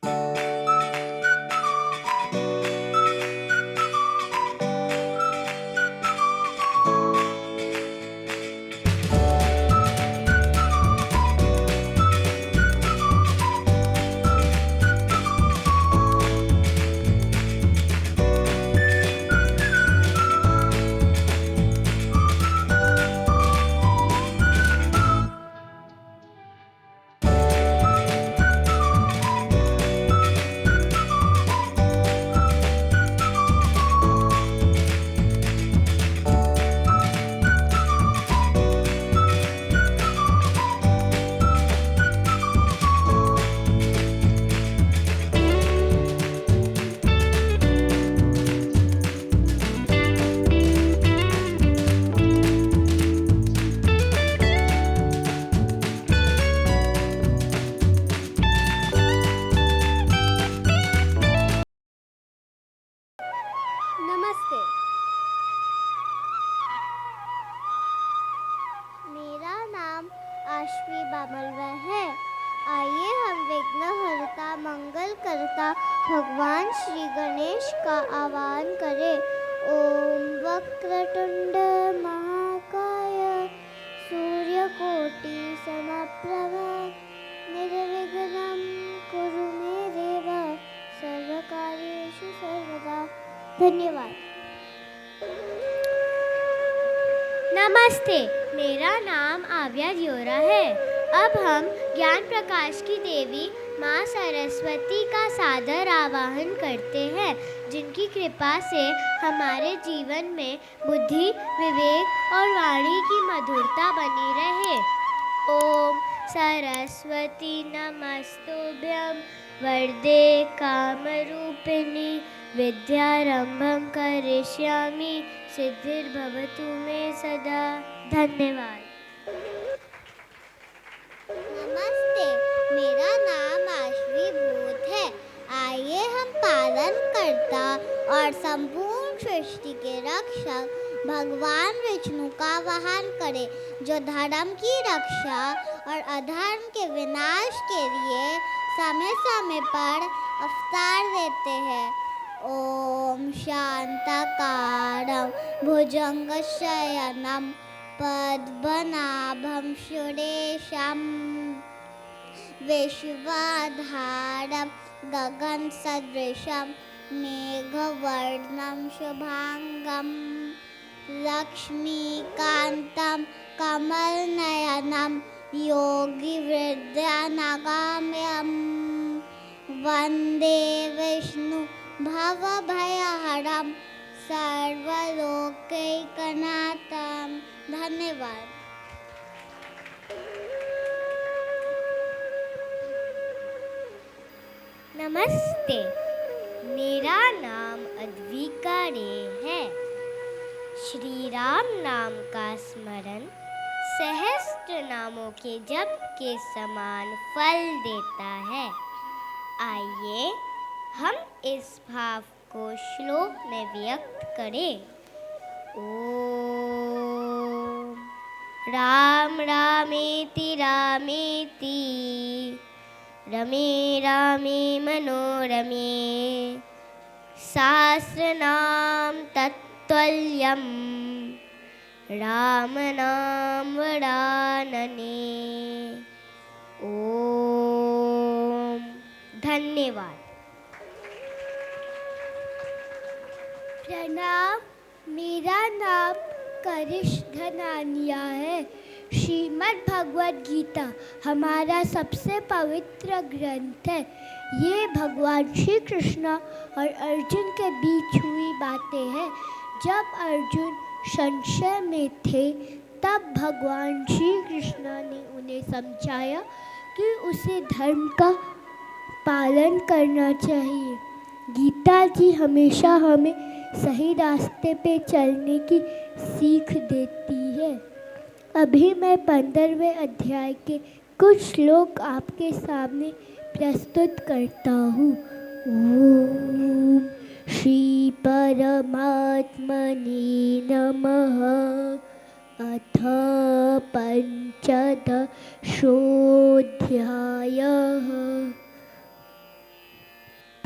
नमस्ते। मेरा नाम आश्वी बामलवा है। आइए हम विघ्नहर्ता मंगल करता भगवान श्री गणेश का आह्वान करें। ओम वक्रतुंड महाकाय सूर्यकोटि समप्रभ निर्विघ्नं कुरु मे देव सर्वकार्येषु सर्वदा। धन्यवाद। नमस्ते, मेरा नाम आव्या दियोरा है। अब हम ज्ञान प्रकाश की देवी माँ सरस्वती का सादर आवाहन करते हैं, जिनकी कृपा से हमारे जीवन में बुद्धि, विवेक और वाणी की मधुरता बनी रहे। ओम सरस्वती नमस्तुभ्यं वरदे कामरूपिणी विद्यारंभं करिष्यामि सिद्धिर्भवतु मे सदा। धन्यवाद। नमस्ते, मेरा नाम आश्वी भूत है। आइए हम पालन करता और संपूर्ण सृष्टि के रक्षक भगवान विष्णु का आह्वान करें, जो धर्म की रक्षा और अधर्म के विनाश के लिए समय समय पर अवतार देते हैं। ओम शांताकारं भुजंगशयनं पद्मनाभं सुरेशं विश्वाधारं गगनसदृशं मेघवर्णं शुभांगं लक्ष्मीकान्तं कमलनयनं योगिवृद्धानगम्यं वन्दे विष्णु भवभयहरं सर्वलोकैकनाथं। धन्यवाद। नमस्ते, मेरा नाम अद्विका रे है। श्री राम नाम का स्मरण सहस्त्र नामों के जप के समान फल देता है। आइए हम इस भाव को श्लोक में व्यक्त करें। ओम राम रामेति रामेति रमे रामे मनोरमे सहस्रनाम तत्तुल्यं राम नाम वरानने। ओम। धन्यवाद। प्रणाम, मेरा नाम करिश धनानिया है। श्रीमद् भगवद गीता हमारा सबसे पवित्र ग्रंथ है। ये भगवान श्री कृष्ण और अर्जुन के बीच हुई बातें हैं। जब अर्जुन संशय में थे, तब भगवान श्री कृष्ण ने उन्हें समझाया कि उसे धर्म का पालन करना चाहिए। गीता जी हमेशा हमें सही रास्ते पे चलने की सीख देती है। अभी मैं 15वें अध्याय के कुछ श्लोक आपके सामने प्रस्तुत करता हूँ। ओम श्री परमात्मने नमः। अथ पंचदशोऽध्यायः।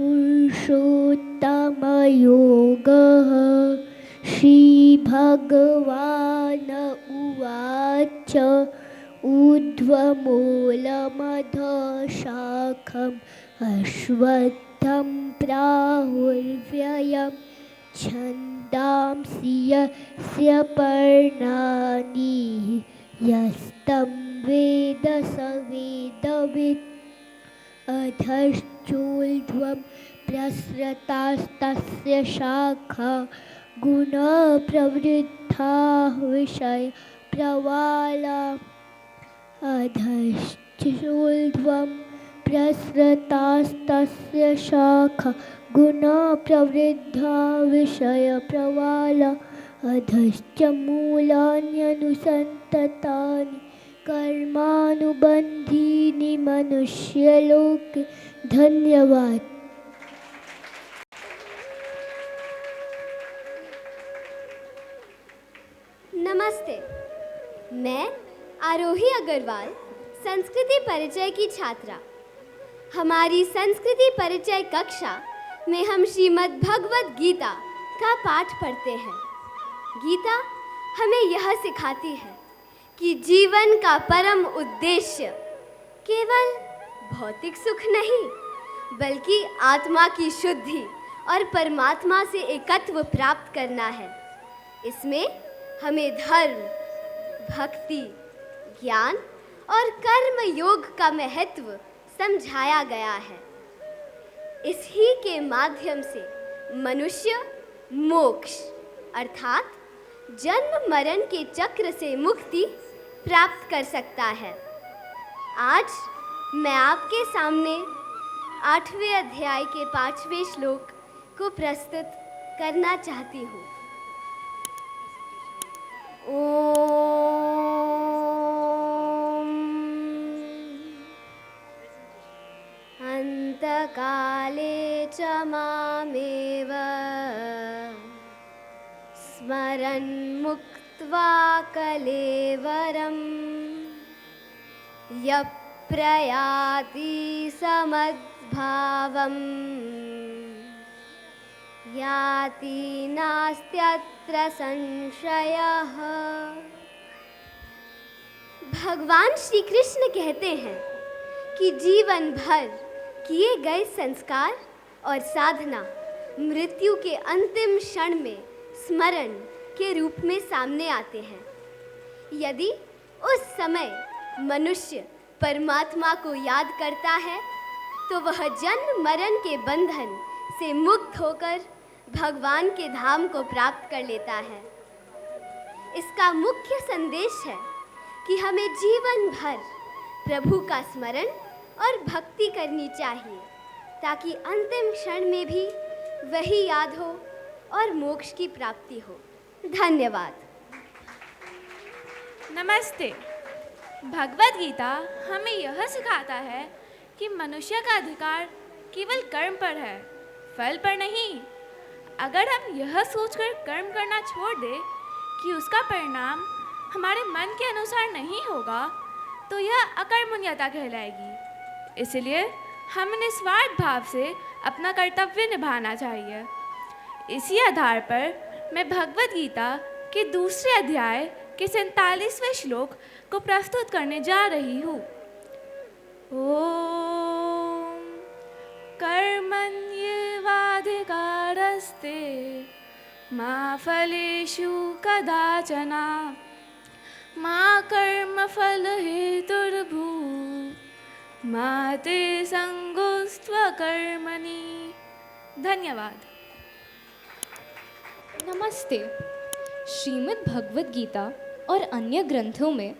पुरुषोत्तमयोगः श्रीभगवान् उवाच ऊर्ध्वमूलमधशाखम् अश्वत्थं प्राहुर्व्ययम् छन्दांसि यस्य पर्णानि यस्तं वेद स वेदवित् अधश्चोर्ध्वं प्रसृतास्तस्य शाखा गुणप्रवृद्धा विषयप्रवाला अधश्चोर्ध्वं प्रसृतास्तस्य शाखा गुणप्रवृद्धा विषयप्रवाला अधश्च मूलान्यनुसन्ततानि कर्मानुबन्धीनि मनुष्यलोके। धन्यवाद। नमस्ते, मैं आरोही अग्रवाल संस्कृति परिचय की छात्रा। हमारी संस्कृति परिचय कक्षा में हम श्रीमद् भगवद गीता का पाठ पढ़ते हैं। गीता हमें यह सिखाती है कि जीवन का परम उद्देश्य केवल भौतिक सुख नहीं, बल्कि आत्मा की शुद्धि और परमात्मा से एकत्व प्राप्त करना है। इसमें हमें धर्म, भक्ति, ज्ञान और कर्म योग का महत्व समझाया गया है। इसी के माध्यम से मनुष्य मोक्ष अर्थात जन्म मरण के चक्र से मुक्ति प्राप्त कर सकता है। आज मैं आपके सामने 8वें अध्याय के 5वें श्लोक को प्रस्तुत करना चाहती हूँ। अंतकाले च मामेव स्मरन् मुक्त्वा कलेवरं यः प्रयाति समद्भावं याति नास्त्यत्र संशयः। भगवान श्री कृष्ण कहते हैं कि जीवन भर किए गए संस्कार और साधना मृत्यु के अंतिम क्षण में स्मरण के रूप में सामने आते हैं। यदि उस समय मनुष्य परमात्मा को याद करता है तो वह जन्म मरण के बंधन से मुक्त होकर भगवान के धाम को प्राप्त कर लेता है। इसका मुख्य संदेश है कि हमें जीवन भर प्रभु का स्मरण और भक्ति करनी चाहिए ताकि अंतिम क्षण में भी वही याद हो और मोक्ष की प्राप्ति हो। धन्यवाद। नमस्ते। भगवद गीता हमें यह सिखाता है कि मनुष्य का अधिकार केवल कर्म पर है, फल पर नहीं। अगर हम यह सोचकर कर्म करना छोड़ दें कि उसका परिणाम हमारे मन के अनुसार नहीं होगा तो यह अकर्मण्यता कहलाएगी। इसलिए हमें निस्वार्थ भाव से अपना कर्तव्य निभाना चाहिए। इसी आधार पर मैं भगवद गीता के दूसरे अध्याय के 47वें श्लोक को प्रस्तुत करने जा रही हूँ। ओम कर्मण्येवाधिकारस्ते मा फलेषु कदाचन मा कर्मफलहेतुर्भूः मा ते संगोऽस्त्वकर्मणि। धन्यवाद। नमस्ते। श्रीमद् भगवद गीता और अन्य ग्रंथों में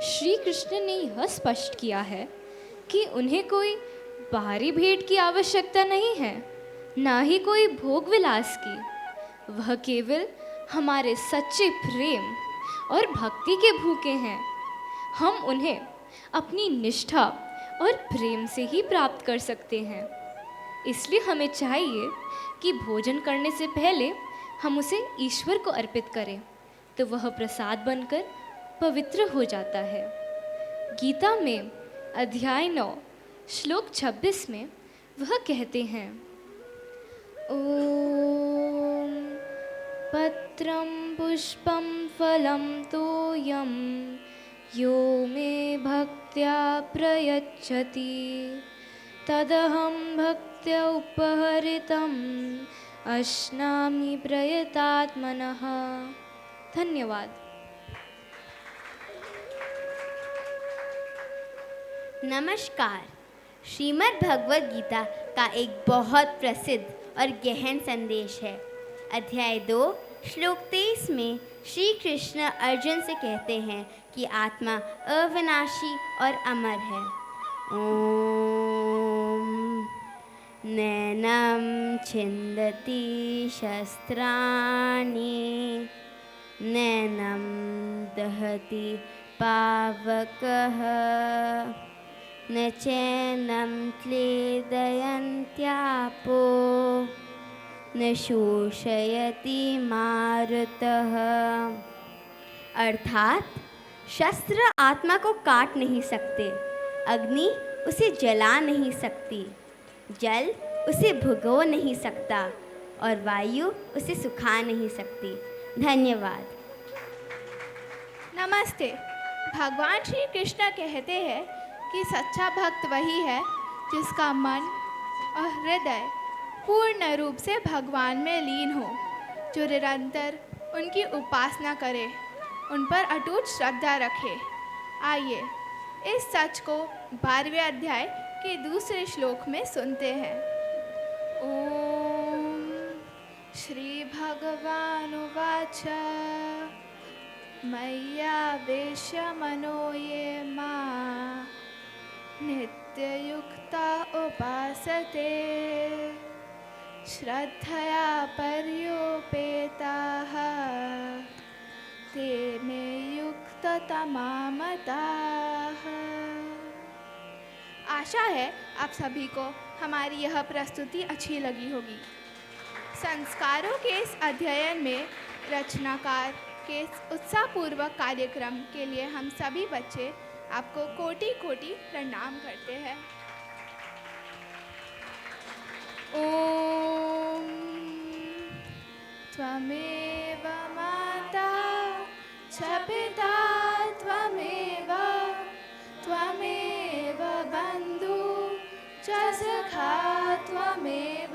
श्री कृष्ण ने यह स्पष्ट किया है कि उन्हें कोई बाहरी भेंट की आवश्यकता नहीं है, ना ही कोई भोग विलास की। वह केवल हमारे सच्चे प्रेम और भक्ति के भूखे हैं। हम उन्हें अपनी निष्ठा और प्रेम से ही प्राप्त कर सकते हैं। इसलिए हमें चाहिए कि भोजन करने से पहले हम उसे ईश्वर को अर्पित करें, तो वह प्रसाद बनकर पवित्र हो जाता है। गीता में अध्याय 9 श्लोक 26 में वह कहते हैं, ॐ पत्रं पुष्पं फलं तोयं यो मे भक्त्या प्रयच्छति तदहं भक्त्या उपहरितम् अश्नामि प्रयतात्मनः। धन्यवाद। नमस्कार। श्रीमद् भगवद गीता का एक बहुत प्रसिद्ध और गहन संदेश है। अध्याय 2 श्लोक 23 में श्री कृष्ण अर्जुन से कहते हैं कि आत्मा अविनाशी और अमर है। ओम नैनम छिन्दति शस्त्राणि नैनम दहति पावकः न चैनं क्लेदयन्त्यापो न शोषयति मारुतः। अर्थात शस्त्र आत्मा को काट नहीं सकते, अग्नि उसे जला नहीं सकती, जल उसे भुगो नहीं सकता और वायु उसे सुखा नहीं सकती। धन्यवाद। नमस्ते। भगवान श्री कृष्ण कहते हैं कि सच्चा भक्त वही है जिसका मन और हृदय पूर्ण रूप से भगवान में लीन हो, जो निरंतर उनकी उपासना करे, उन पर अटूट श्रद्धा रखे। आइए इस सच को 12वें अध्याय के दूसरे श्लोक में सुनते हैं। ओम श्री भगवानुवाच मय्यावेश्य मनो ये मां नित्ययुक्ता उपासते श्रद्धया पर्योपेताः ते मे युक्ततमा मताः। आशा है आप सभी को हमारी यह प्रस्तुति अच्छी लगी होगी। संस्कारों के इस अध्ययन में रचनाकार के उत्साहपूर्वक कार्यक्रम के लिए हम सभी बच्चे आपको कोटि कोटि प्रणाम करते हैं। ओम त्वमेव माता च पिता त्वमेव त्वमेव बन्धु च सखा त्वमेव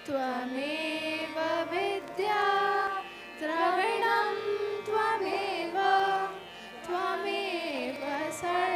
त्वमेव विद्या द्रविणं त्वमेव त्वमेव सर्वं